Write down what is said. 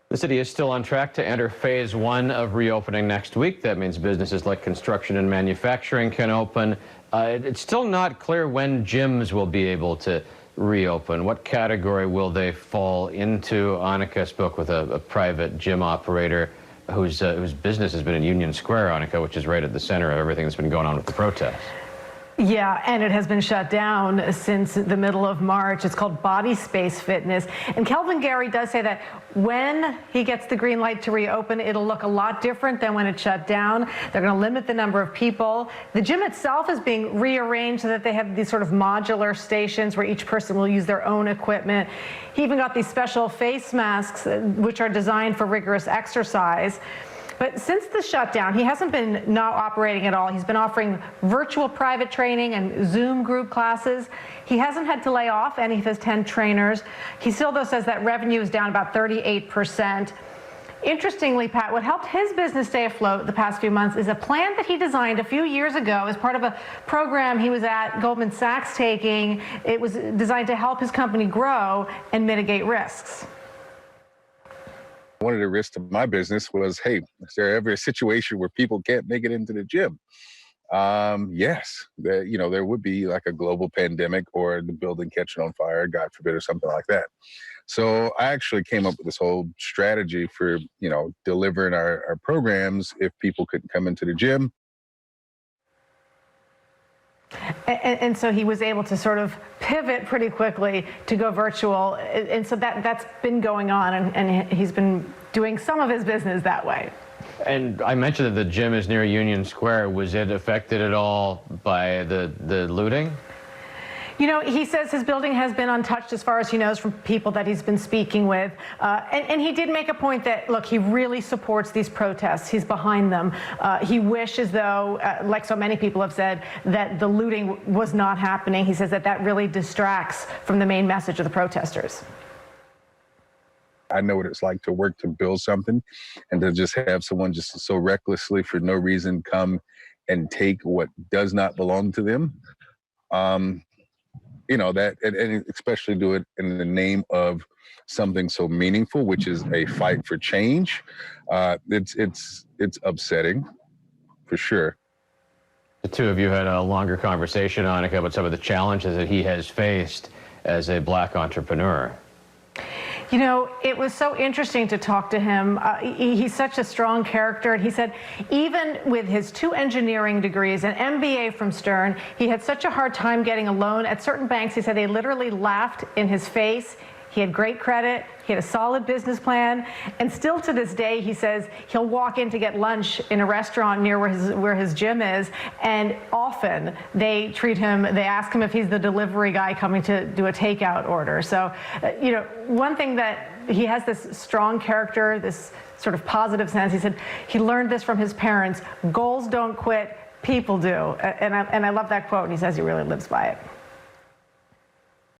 The city is still on track to enter phase one of reopening next week. That means businesses like construction and manufacturing can open. It's still not clear when gyms will be able to reopen. What category will they fall into? Annika spoke with a private gym operator whose business has been in Union Square, Annika, which is right at the center of everything that's been going on with the protests. Yeah, and it has been shut down since the middle of March. It's called Body Space Fitness. And Kelvin does say that when he gets the green light to reopen, it'll look a lot different than when it shut down. They're going to limit the number of people. The gym itself is being rearranged so that they have these sort of modular stations where each person will use their own equipment. He even got these special face masks, which are designed for rigorous exercise. But since the shutdown, he hasn't been not operating at all. He's been offering virtual private training and Zoom group classes. He hasn't had to lay off any of his 10 trainers. He still, though, says that revenue is down about 38%. Interestingly, Pat, what helped his business stay afloat the past few months is a plan that he designed a few years ago as part of a program he was at Goldman Sachs taking. It was designed to help his company grow and mitigate risks. One of the risks of my business was, hey, is there ever a situation where people can't make it into the gym? Yes, there would be like a global pandemic or the building catching on fire, God forbid, or something like that. So I actually came up with this whole strategy for, delivering our programs if people couldn't come into the gym. And so he was able to sort of pivot pretty quickly to go virtual. And so that's been going on, and he's been doing some of his business that way. And I mentioned that the gym is near Union Square. Was it affected at all by the looting? He says his building has been untouched as far as he knows from people that he's been speaking with. And he did make a point that, look, he really supports these protests. He's behind them. He wishes, though, like so many people have said, that the looting was not happening. He says that really distracts from the main message of the protesters. I know what it's like to work to build something and to just have someone just so recklessly for no reason come and take what does not belong to them. And especially do it in the name of something so meaningful, which is a fight for change. It's upsetting, for sure. The two of you had a longer conversation, Annika, about some of the challenges that he has faced as a black entrepreneur. It was so interesting to talk to him. He's such a strong character. And he said even with his 2 engineering degrees, an MBA from Stern, he had such a hard time getting a loan at certain banks. He said they literally laughed in his face. He had great credit. He had a solid business plan. And still to this day, he says he'll walk in to get lunch in a restaurant near where his gym is. And often they ask him if he's the delivery guy coming to do a takeout order. So, one thing that he has this strong character, this sort of positive sense. He said he learned this from his parents. Goals don't quit, people do. And I love that quote, and he says he really lives by it.